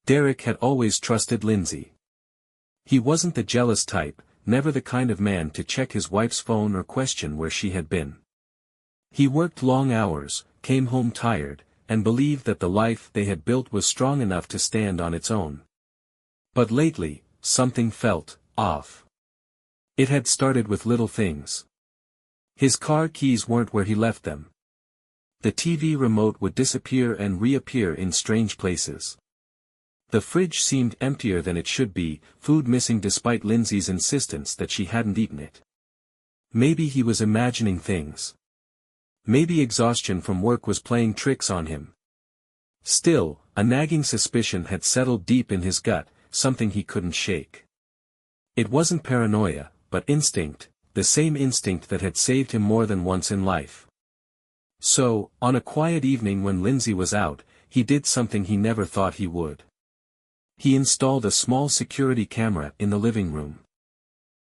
Derek had always trusted Lindsay. He wasn't the jealous type, never the kind of man to check his wife's phone or question where she had been. He worked long hours, came home tired, and believed that the life they had built was strong enough to stand on its own. But lately, something felt off. It had started with little things. His car keys weren't where he left them. The TV remote would disappear and reappear in strange places. The fridge seemed emptier than it should be, food missing despite Lindsay's insistence that she hadn't eaten it. Maybe he was imagining things. Maybe exhaustion from work was playing tricks on him. Still, a nagging suspicion had settled deep in his gut, something he couldn't shake. It wasn't paranoia, but instinct, the same instinct that had saved him more than once in life. So, on a quiet evening when Lindsay was out, he did something he never thought he would. He installed a small security camera in the living room.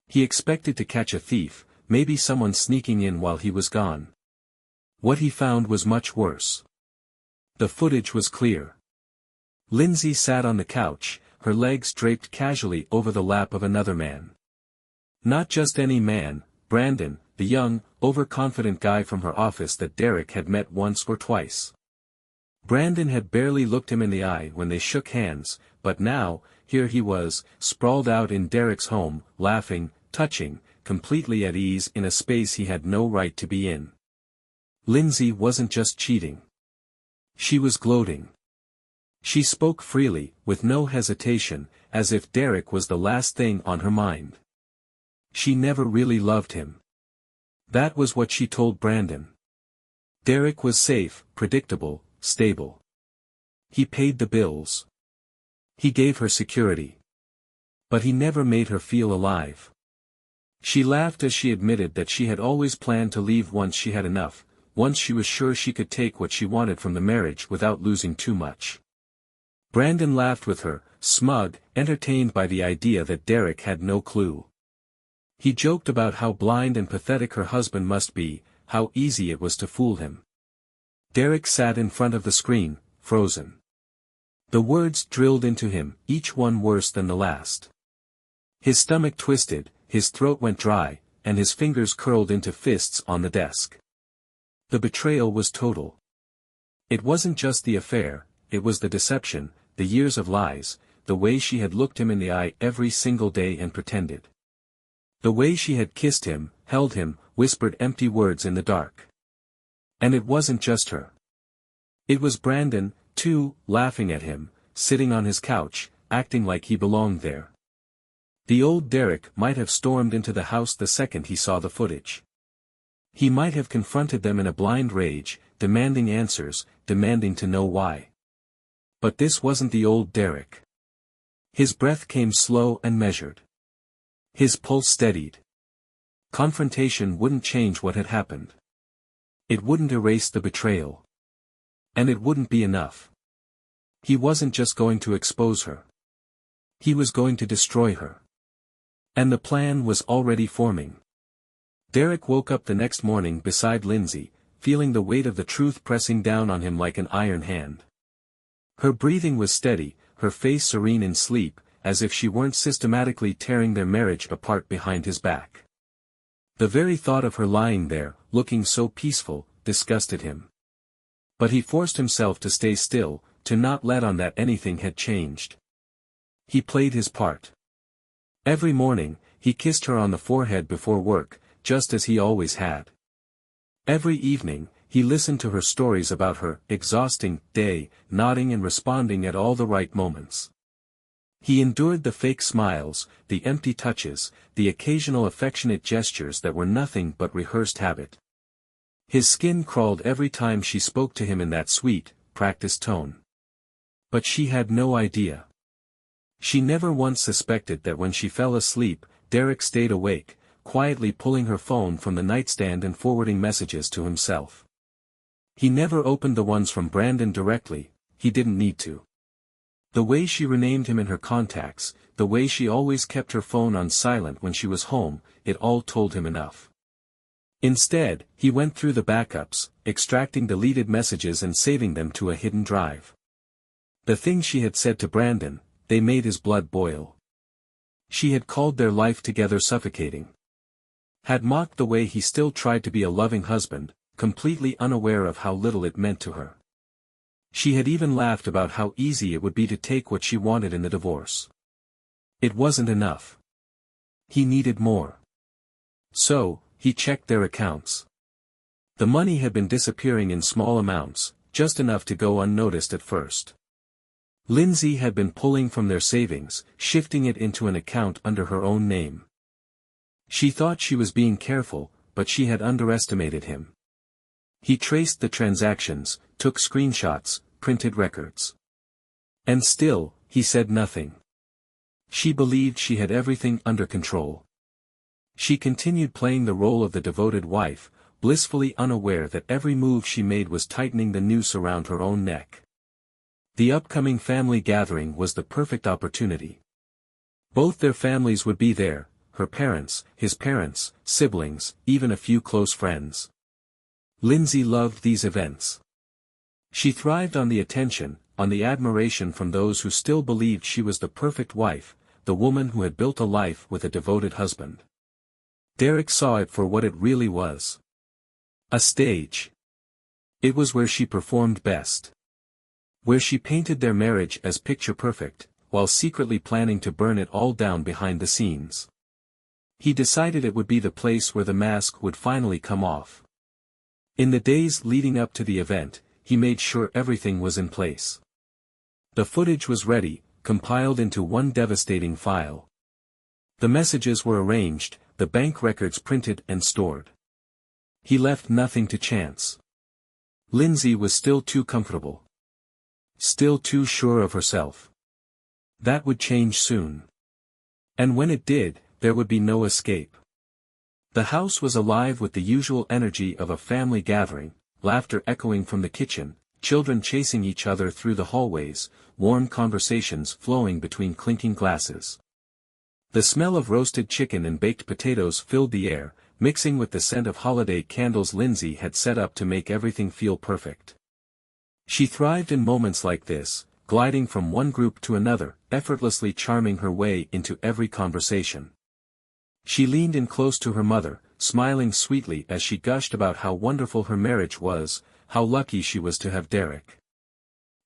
He expected to catch a thief, maybe someone sneaking in while he was gone. What he found was much worse. The footage was clear. Lindsay sat on the couch, her legs draped casually over the lap of another man. Not just any man, Brandon, the young, overconfident guy from her office that Derek had met once or twice. Brandon had barely looked him in the eye when they shook hands, but now, here he was, sprawled out in Derek's home, laughing, touching, completely at ease in a space he had no right to be in. Lindsay wasn't just cheating. She was gloating. She spoke freely, with no hesitation, as if Derek was the last thing on her mind. She never really loved him. That was what she told Brandon. Derek was safe, predictable, stable. He paid the bills. He gave her security. But he never made her feel alive. She laughed as she admitted that she had always planned to leave once she had enough, once she was sure she could take what she wanted from the marriage without losing too much. Brandon laughed with her, smug, entertained by the idea that Derek had no clue. He joked about how blind and pathetic her husband must be, how easy it was to fool him. Derek sat in front of the screen, frozen. The words drilled into him, each one worse than the last. His stomach twisted, his throat went dry, and his fingers curled into fists on the desk. The betrayal was total. It wasn't just the affair, it was the deception, the years of lies, the way she had looked him in the eye every single day and pretended. The way she had kissed him, held him, whispered empty words in the dark. And it wasn't just her. It was Brandon, too, laughing at him, sitting on his couch, acting like he belonged there. The old Derek might have stormed into the house the second he saw the footage. He might have confronted them in a blind rage, demanding answers, demanding to know why. But this wasn't the old Derek. His breath came slow and measured. His pulse steadied. Confrontation wouldn't change what had happened. It wouldn't erase the betrayal. And it wouldn't be enough. He wasn't just going to expose her. He was going to destroy her. And the plan was already forming. Derek woke up the next morning beside Lindsay, feeling the weight of the truth pressing down on him like an iron hand. Her breathing was steady, her face serene in sleep, as if she weren't systematically tearing their marriage apart behind his back. The very thought of her lying there, looking so peaceful, disgusted him. But he forced himself to stay still, to not let on that anything had changed. He played his part. Every morning, he kissed her on the forehead before work, just as he always had. Every evening, he listened to her stories about her exhausting day, nodding and responding at all the right moments. He endured the fake smiles, the empty touches, the occasional affectionate gestures that were nothing but rehearsed habit. His skin crawled every time she spoke to him in that sweet, practiced tone. But she had no idea. She never once suspected that when she fell asleep, Derek stayed awake, quietly pulling her phone from the nightstand and forwarding messages to himself. He never opened the ones from Brandon directly, he didn't need to. The way she renamed him in her contacts, the way she always kept her phone on silent when she was home, it all told him enough. Instead, he went through the backups, extracting deleted messages and saving them to a hidden drive. The things she had said to Brandon, they made his blood boil. She had called their life together suffocating. Had mocked the way he still tried to be a loving husband, completely unaware of how little it meant to her. She had even laughed about how easy it would be to take what she wanted in the divorce. It wasn't enough. He needed more. So, he checked their accounts. The money had been disappearing in small amounts, just enough to go unnoticed at first. Lindsay had been pulling from their savings, shifting it into an account under her own name. She thought she was being careful, but she had underestimated him. He traced the transactions, took screenshots, printed records. And still, he said nothing. She believed she had everything under control. She continued playing the role of the devoted wife, blissfully unaware that every move she made was tightening the noose around her own neck. The upcoming family gathering was the perfect opportunity. Both their families would be there, her parents, his parents, siblings, even a few close friends. Lindsay loved these events. She thrived on the attention, on the admiration from those who still believed she was the perfect wife, the woman who had built a life with a devoted husband. Derek saw it for what it really was. A stage. It was where she performed best. Where she painted their marriage as picture perfect, while secretly planning to burn it all down behind the scenes. He decided it would be the place where the mask would finally come off. In the days leading up to the event, he made sure everything was in place. The footage was ready, compiled into one devastating file. The messages were arranged, the bank records printed and stored. He left nothing to chance. Lindsay was still too comfortable. Still too sure of herself. That would change soon. And when it did, there would be no escape. The house was alive with the usual energy of a family gathering, laughter echoing from the kitchen, children chasing each other through the hallways, warm conversations flowing between clinking glasses. The smell of roasted chicken and baked potatoes filled the air, mixing with the scent of holiday candles Lindsay had set up to make everything feel perfect. She thrived in moments like this, gliding from one group to another, effortlessly charming her way into every conversation. She leaned in close to her mother, smiling sweetly as she gushed about how wonderful her marriage was, how lucky she was to have Derek.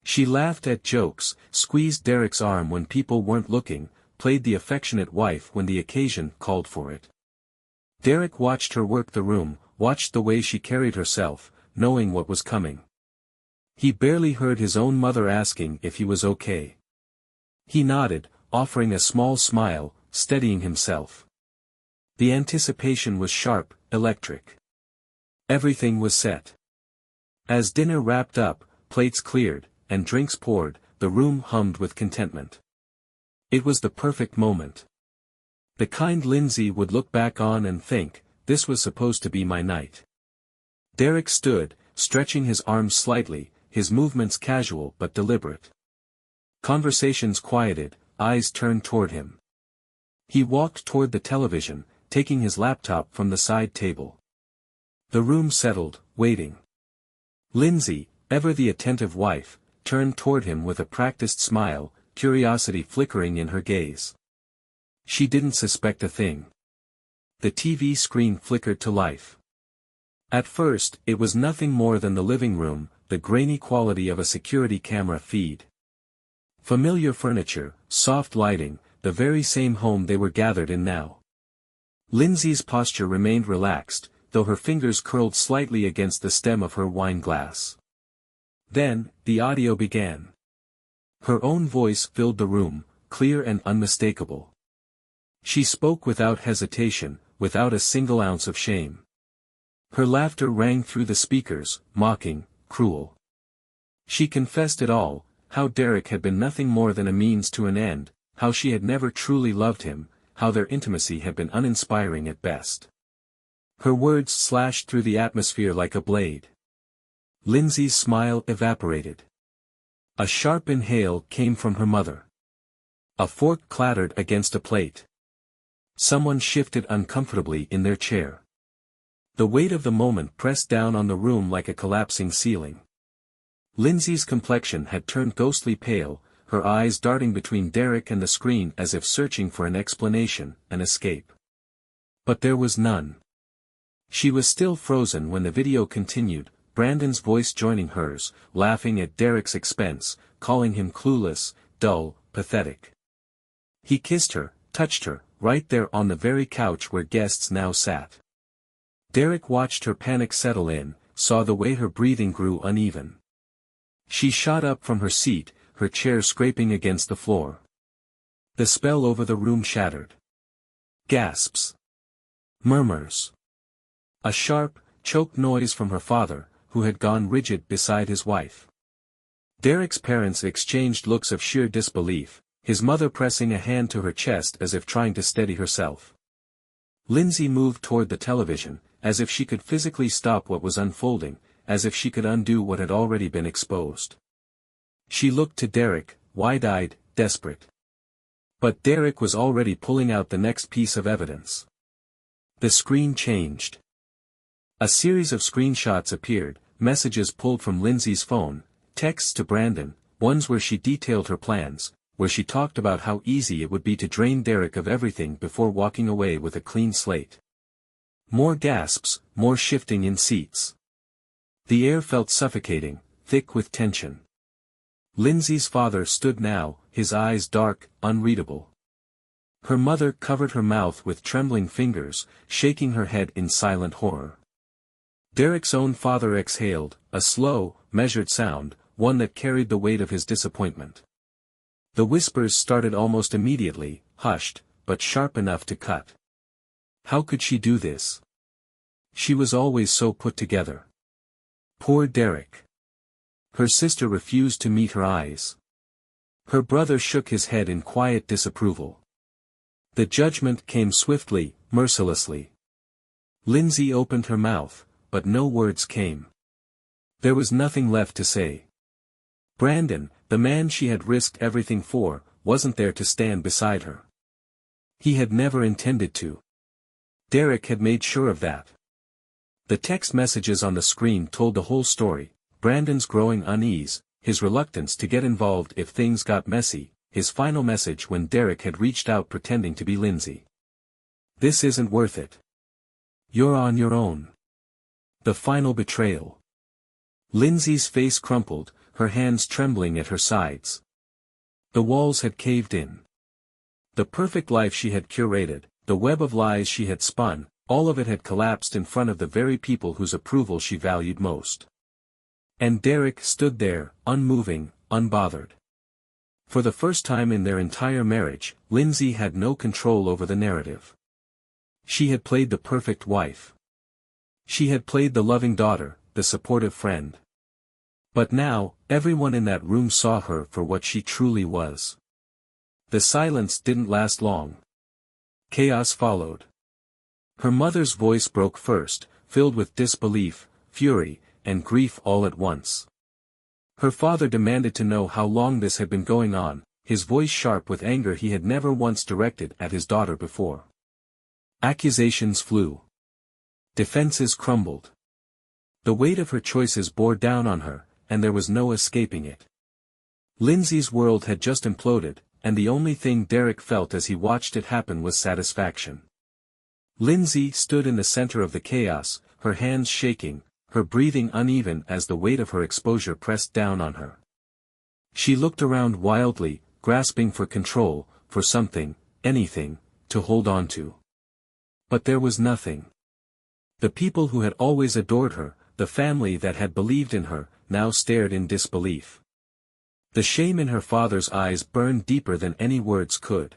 She laughed at jokes, squeezed Derek's arm when people weren't looking, played the affectionate wife when the occasion called for it. Derek watched her work the room, watched the way she carried herself, knowing what was coming. He barely heard his own mother asking if he was okay. He nodded, offering a small smile, steadying himself. The anticipation was sharp, electric. Everything was set. As dinner wrapped up, plates cleared, and drinks poured, the room hummed with contentment. It was the perfect moment. The kind Lindsay would look back on and think, this was supposed to be my night. Derek stood, stretching his arms slightly, his movements casual but deliberate. Conversations quieted, eyes turned toward him. He walked toward the television, taking his laptop from the side table. The room settled, waiting. Lindsay, ever the attentive wife, turned toward him with a practiced smile, curiosity flickering in her gaze. She didn't suspect a thing. The TV screen flickered to life. At first, it was nothing more than the living room, the grainy quality of a security camera feed. Familiar furniture, soft lighting, the very same home they were gathered in now. Lindsay's posture remained relaxed, though her fingers curled slightly against the stem of her wine glass. Then, the audio began. Her own voice filled the room, clear and unmistakable. She spoke without hesitation, without a single ounce of shame. Her laughter rang through the speakers, mocking, cruel. She confessed it all, how Derek had been nothing more than a means to an end, how she had never truly loved him, how their intimacy had been uninspiring at best. Her words slashed through the atmosphere like a blade. Lindsay's smile evaporated. A sharp inhale came from her mother. A fork clattered against a plate. Someone shifted uncomfortably in their chair. The weight of the moment pressed down on the room like a collapsing ceiling. Lindsay's complexion had turned ghostly pale, her eyes darting between Derek and the screen as if searching for an explanation, an escape. But there was none. She was still frozen when the video continued, Brandon's voice joining hers, laughing at Derek's expense, calling him clueless, dull, pathetic. He kissed her, touched her, right there on the very couch where guests now sat. Derek watched her panic settle in, saw the way her breathing grew uneven. She shot up from her seat, her chair scraping against the floor. The spell over the room shattered. Gasps. Murmurs. A sharp, choked noise from her father, who had gone rigid beside his wife. Derek's parents exchanged looks of sheer disbelief, his mother pressing a hand to her chest as if trying to steady herself. Lindsay moved toward the television, as if she could physically stop what was unfolding, as if she could undo what had already been exposed. She looked to Derek, wide-eyed, desperate. But Derek was already pulling out the next piece of evidence. The screen changed. A series of screenshots appeared, messages pulled from Lindsay's phone, texts to Brandon, ones where she detailed her plans, where she talked about how easy it would be to drain Derek of everything before walking away with a clean slate. More gasps, more shifting in seats. The air felt suffocating, thick with tension. Lindsay's father stood now, his eyes dark, unreadable. Her mother covered her mouth with trembling fingers, shaking her head in silent horror. Derek's own father exhaled, a slow, measured sound, one that carried the weight of his disappointment. The whispers started almost immediately, hushed, but sharp enough to cut. How could she do this? She was always so put together. Poor Derek. Her sister refused to meet her eyes. Her brother shook his head in quiet disapproval. The judgment came swiftly, mercilessly. Lindsay opened her mouth, but no words came. There was nothing left to say. Brandon, the man she had risked everything for, wasn't there to stand beside her. He had never intended to. Derek had made sure of that. The text messages on the screen told the whole story, Brandon's growing unease, his reluctance to get involved if things got messy, his final message when Derek had reached out pretending to be Lindsay. This isn't worth it. You're on your own. The final betrayal. Lindsay's face crumpled, her hands trembling at her sides. The walls had caved in. The perfect life she had curated, the web of lies she had spun, all of it had collapsed in front of the very people whose approval she valued most. And Derek stood there, unmoving, unbothered. For the first time in their entire marriage, Lindsay had no control over the narrative. She had played the perfect wife. She had played the loving daughter, the supportive friend. But now, everyone in that room saw her for what she truly was. The silence didn't last long. Chaos followed. Her mother's voice broke first, filled with disbelief, fury, and grief all at once. Her father demanded to know how long this had been going on, his voice sharp with anger he had never once directed at his daughter before. Accusations flew. Defenses crumbled. The weight of her choices bore down on her, and there was no escaping it. Lindsay's world had just imploded, and the only thing Derek felt as he watched it happen was satisfaction. Lindsay stood in the center of the chaos, her hands shaking, her breathing uneven as the weight of her exposure pressed down on her. She looked around wildly, grasping for control, for something, anything, to hold on to. But there was nothing. The people who had always adored her, the family that had believed in her, now stared in disbelief. The shame in her father's eyes burned deeper than any words could.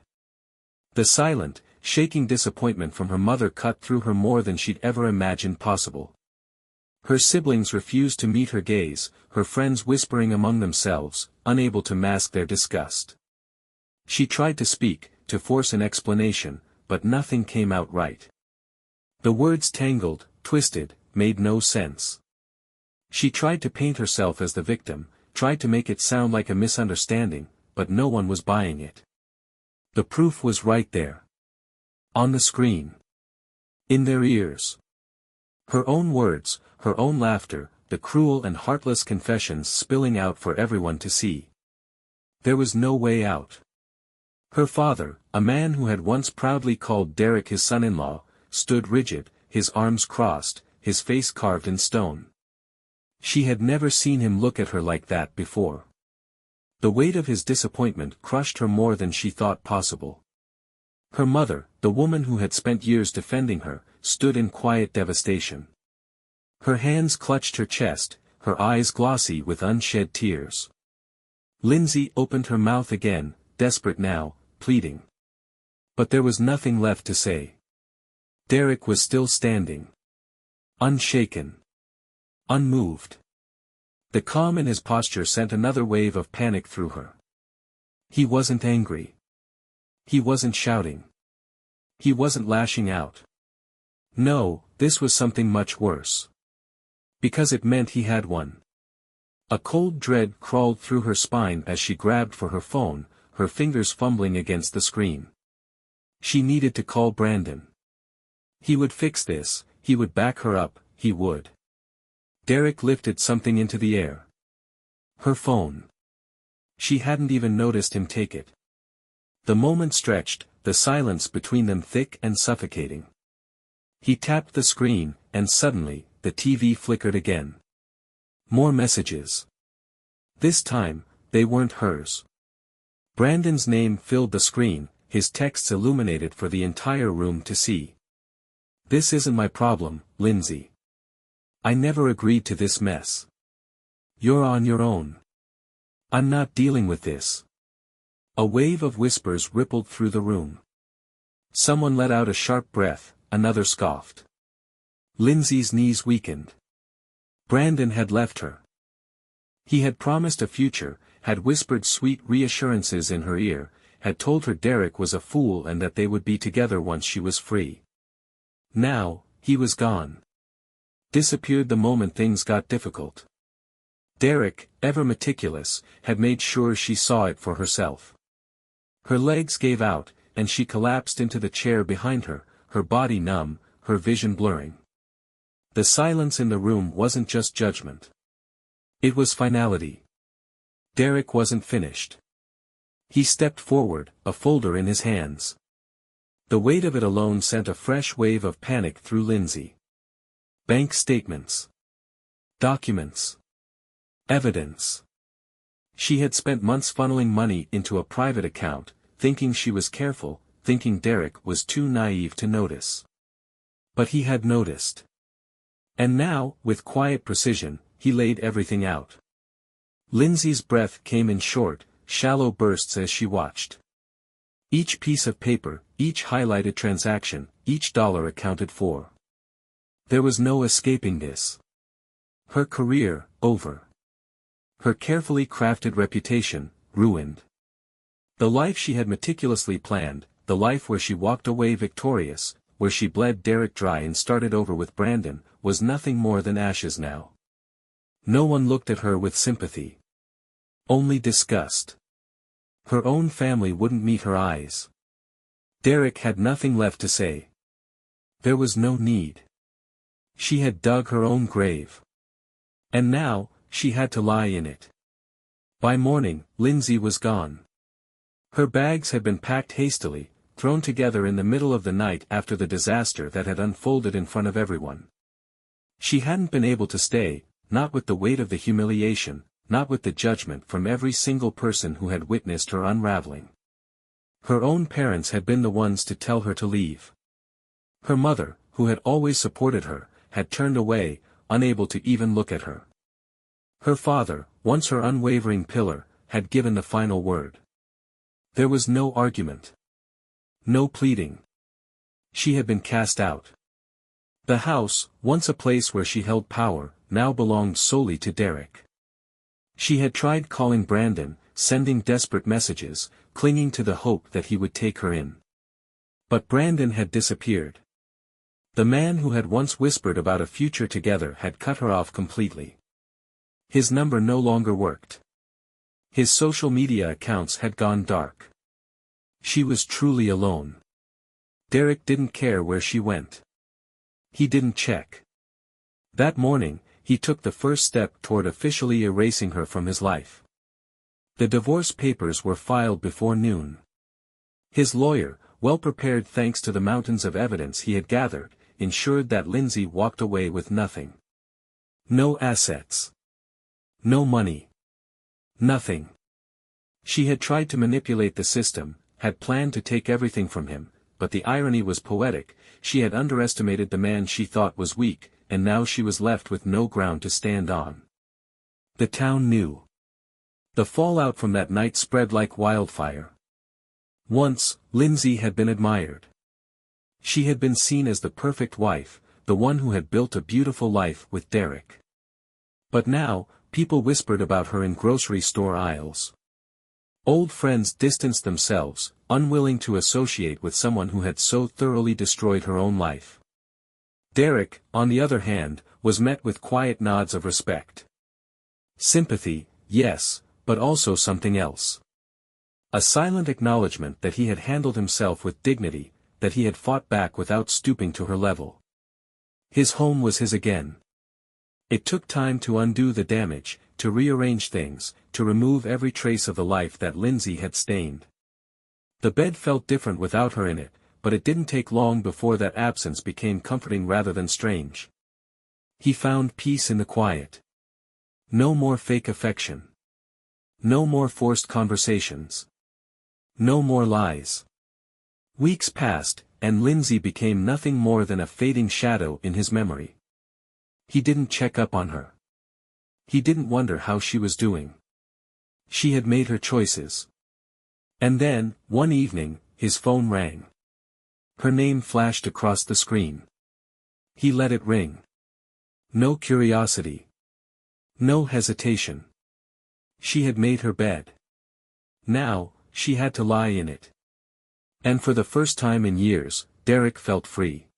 The silent, shaking disappointment from her mother cut through her more than she'd ever imagined possible. Her siblings refused to meet her gaze, her friends whispering among themselves, unable to mask their disgust. She tried to speak, to force an explanation, but nothing came out right. The words tangled, twisted, made no sense. She tried to paint herself as the victim, tried to make it sound like a misunderstanding, but no one was buying it. The proof was right there. On the screen. In their ears. Her own words, her own laughter, the cruel and heartless confessions spilling out for everyone to see. There was no way out. Her father, a man who had once proudly called Derek his son-in-law, stood rigid, his arms crossed, his face carved in stone. She had never seen him look at her like that before. The weight of his disappointment crushed her more than she thought possible. Her mother, the woman who had spent years defending her, stood in quiet devastation. Her hands clutched her chest, her eyes glossy with unshed tears. Lindsay opened her mouth again, desperate now, pleading. But there was nothing left to say. Derek was still standing. Unshaken. Unmoved. The calm in his posture sent another wave of panic through her. He wasn't angry. He wasn't shouting. He wasn't lashing out. No, this was something much worse. Because it meant he had won. A cold dread crawled through her spine as she grabbed for her phone, her fingers fumbling against the screen. She needed to call Brandon. He would fix this, he would back her up, he would. Derek lifted something into the air. Her phone. She hadn't even noticed him take it. The moment stretched, the silence between them thick and suffocating. He tapped the screen, and suddenly, the TV flickered again. More messages. This time, they weren't hers. Brandon's name filled the screen, his texts illuminated for the entire room to see. This isn't my problem, Lindsay. I never agreed to this mess. You're on your own. I'm not dealing with this. A wave of whispers rippled through the room. Someone let out a sharp breath, another scoffed. Lindsay's knees weakened. Brandon had left her. He had promised a future, had whispered sweet reassurances in her ear, had told her Derek was a fool and that they would be together once she was free. Now, he was gone. Disappeared the moment things got difficult. Derek, ever meticulous, had made sure she saw it for herself. Her legs gave out, and she collapsed into the chair behind her, her body numb, her vision blurring. The silence in the room wasn't just judgment. It was finality. Derek wasn't finished. He stepped forward, a folder in his hands. The weight of it alone sent a fresh wave of panic through Lindsay. Bank statements. Documents. Evidence. She had spent months funneling money into a private account, thinking she was careful, thinking Derek was too naive to notice. But he had noticed. And now, with quiet precision, he laid everything out. Lindsay's breath came in short, shallow bursts as she watched. Each piece of paper, each highlighted transaction, each dollar accounted for. There was no escaping this. Her career, over. Her carefully crafted reputation, ruined. The life she had meticulously planned, the life where she walked away victorious, where she bled Derek dry and started over with Brandon, was nothing more than ashes now. No one looked at her with sympathy. Only disgust. Her own family wouldn't meet her eyes. Derek had nothing left to say. There was no need. She had dug her own grave. And now, she had to lie in it. By morning, Lindsay was gone. Her bags had been packed hastily, thrown together in the middle of the night after the disaster that had unfolded in front of everyone. She hadn't been able to stay, not with the weight of the humiliation, not with the judgment from every single person who had witnessed her unraveling. Her own parents had been the ones to tell her to leave. Her mother, who had always supported her, had turned away, unable to even look at her. Her father, once her unwavering pillar, had given the final word. There was no argument. No pleading. She had been cast out. The house, once a place where she held power, now belonged solely to Derek. She had tried calling Brandon, sending desperate messages, clinging to the hope that he would take her in. But Brandon had disappeared. The man who had once whispered about a future together had cut her off completely. His number no longer worked. His social media accounts had gone dark. She was truly alone. Derek didn't care where she went. He didn't check. That morning, he took the first step toward officially erasing her from his life. The divorce papers were filed before noon. His lawyer, well prepared thanks to the mountains of evidence he had gathered, ensured that Lindsay walked away with nothing. No assets. No money. Nothing. She had tried to manipulate the system, had planned to take everything from him, but the irony was poetic. She had underestimated the man she thought was weak, and now she was left with no ground to stand on. The town knew. The fallout from that night spread like wildfire. Once, Lindsay had been admired. She had been seen as the perfect wife, the one who had built a beautiful life with Derek. But now, people whispered about her in grocery store aisles. Old friends distanced themselves, unwilling to associate with someone who had so thoroughly destroyed her own life. Derek, on the other hand, was met with quiet nods of respect. Sympathy, yes, but also something else. A silent acknowledgement that he had handled himself with dignity, that he had fought back without stooping to her level. His home was his again. It took time to undo the damage, to rearrange things, to remove every trace of the life that Lindsay had stained. The bed felt different without her in it, but it didn't take long before that absence became comforting rather than strange. He found peace in the quiet. No more fake affection. No more forced conversations. No more lies. Weeks passed, and Lindsay became nothing more than a fading shadow in his memory. He didn't check up on her. He didn't wonder how she was doing. She had made her choices. And then, one evening, his phone rang. Her name flashed across the screen. He let it ring. No curiosity. No hesitation. She had made her bed. Now, she had to lie in it. And for the first time in years, Derek felt free.